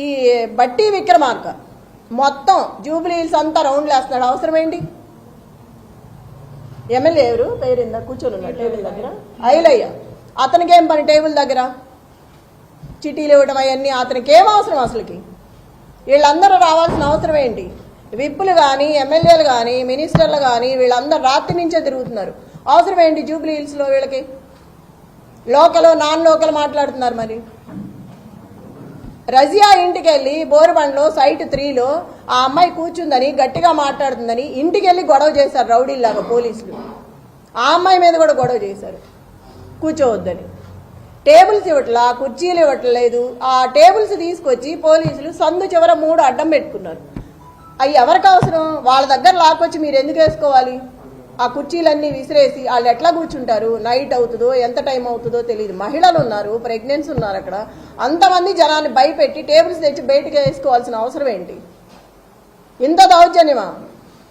ఈ బట్టి విక్రమార్క మొత్తం జూబ్లీ హిల్స్ అంతా రౌండ్లు వేస్తున్నాడు. అవసరం ఏంటి? ఎమ్మెల్యే ఎవరు పేరిందా కూర్చొని ఉన్నాడు టేబుల్ దగ్గర? ఐలయ్య. అతనికి ఏం పని టేబుల్ దగ్గర? చిటీలు ఇవ్వడం అవన్నీ అతనికి ఏం అవసరం? అసలుకి వీళ్ళందరూ రావాల్సిన అవసరం ఏంటి? విప్పులు కానీ ఎమ్మెల్యేలు కానీ మినిస్టర్లు కానీ వీళ్ళందరూ రాత్రి నుంచే తిరుగుతున్నారు. అవసరం ఏంటి జూబ్లీ హిల్స్లో వీళ్ళకి? లోకల్ నాన్ లోకల్ మాట్లాడుతున్నారు. మరి రజియా ఇంటికి వెళ్ళి బోరుబండ్లో సైట్ 3లో ఆ అమ్మాయి కూర్చుందని గట్టిగా మాట్లాడుతుందని ఇంటికి వెళ్ళి గొడవ చేశారు రౌడీలాగా పోలీసులు. ఆ అమ్మాయి మీద కూడా గొడవ చేశారు కూర్చోవద్దని. టేబుల్స్ ఇవ్వట్లా, కుర్చీలు ఇవ్వట్లేదు. ఆ టేబుల్స్ తీసుకొచ్చి పోలీసులు సందు చివర 3 అడ్డం పెట్టుకున్నారు. అవి ఎవరికి అవసరం? వాళ్ళ దగ్గర లాక్కొచ్చి మీరు ఎందుకు వేసుకోవాలి? ఆ కుర్చీలన్నీ విసిరేసి వాళ్ళు ఎట్లా కూర్చుంటారు? నైట్ అవుతుందో ఎంత టైం అవుతుందో తెలియదు. మహిళలు ఉన్నారు, ప్రెగ్నెన్సీ ఉన్నారు. అక్కడ అంతమంది జనాన్ని భయపెట్టి టేబుల్స్ తెచ్చి బయటకు వేసుకోవాల్సిన అవసరం ఏంటి? ఇంత దౌర్జన్యమా?